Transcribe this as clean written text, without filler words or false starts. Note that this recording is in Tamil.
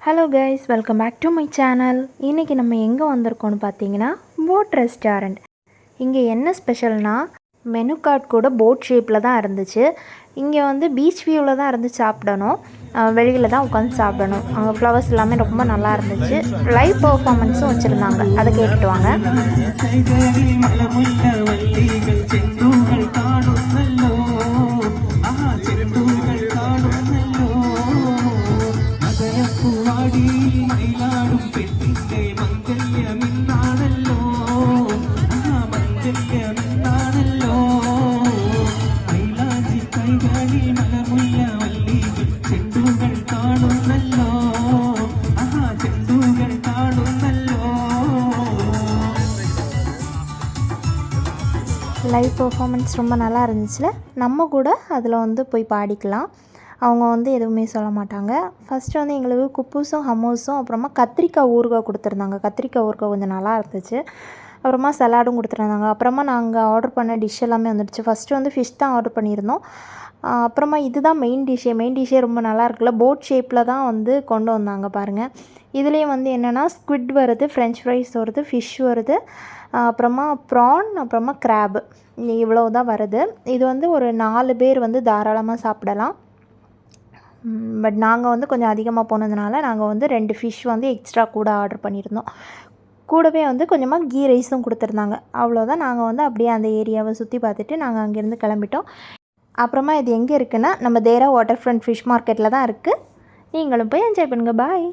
Hello guys, welcome back to my channel. இன்றைக்கி நம்ம எங்கே வந்திருக்கோம்னு பார்த்தீங்கன்னா போட் ரெஸ்டாரண்ட். இங்கே என்ன ஸ்பெஷல்னால் மெனு கார்ட் கூட போட் ஷேப்பில் தான் இருந்துச்சு. இங்கே வந்து பீச் வியூவில் தான் இருந்து சாப்பிடணும், வெளியில் தான் உட்காந்து சாப்பிடணும். அங்கே ஃப்ளவர்ஸ் எல்லாமே ரொம்ப நல்லா இருந்துச்சு. லைவ் பர்ஃபார்மன்ஸும் வச்சுருந்தாங்க, அதை கேட்டுட்டு வாங்க. லைவ் பர்ஃபார்மன்ஸ் ரொம்ப நல்லா இருந்துச்சுல. நம்ம கூட அதில் வந்து போய் பாடிக்கலாம். அவங்க வந்து எதுவுமே சொல்ல மாட்டாங்க. ஃபஸ்ட்டு வந்து எங்களுக்கு குப்பூஸும் ஹமோஸும் அப்புறமா கத்திரிக்காய் ஊறுகாய் கொடுத்துருந்தாங்க. கத்திரிக்காய் ஊறுகாய் கொஞ்சம் நல்லா இருந்துச்சு. அப்புறமா சலாடும் கொடுத்துருந்தாங்க. அப்புறமா நாங்கள் ஆர்டர் பண்ண டிஷ் எல்லாமே வந்துடுச்சு. ஃபஸ்ட்டு வந்து ஃபிஷ் தான் ஆர்டர் பண்ணியிருந்தோம். அப்புறமா இதுதான் மெயின் டிஷ்ஷே ரொம்ப நல்லா இருக்குல்ல. போட் ஷேப்பில் தான் வந்து கொண்டு வந்தாங்க பாருங்கள். இதுலேயும் வந்து என்னென்னா ஸ்குவிட் வருது, ஃப்ரெஞ்ச் ஃப்ரைஸ் வருது, ஃபிஷ் வருது, அப்புறமா ப்ரான், அப்புறமா கிராப், இவ்வளோ தான் வருது. இது வந்து ஒரு 4 பேர் வந்து தாராளமாக சாப்பிடலாம். பட் நாங்கள் வந்து கொஞ்சம் அதிகமாக போனதுனால நாங்கள் வந்து 2 ஃபிஷ் வந்து எக்ஸ்ட்ரா கூட ஆர்டர் பண்ணியிருந்தோம். கூடவே வந்து கொஞ்சமாக கீ ரைஸும் கொடுத்துருந்தாங்க. அவ்வளோதான். நாங்கள் வந்து அப்படியே அந்த ஏரியாவை சுற்றி பார்த்துட்டு நாங்கள் அங்கேருந்து கிளம்பிட்டோம். அப்புறமா இது எங்கே இருக்குன்னா நம்ம தேரா வாட்டர் ஃப்ரண்ட் ஃபிஷ் மார்க்கெட்டில் தான் இருக்குது. நீங்களும் போய் என்ஜாய் பண்ணுங்கள். பாய்.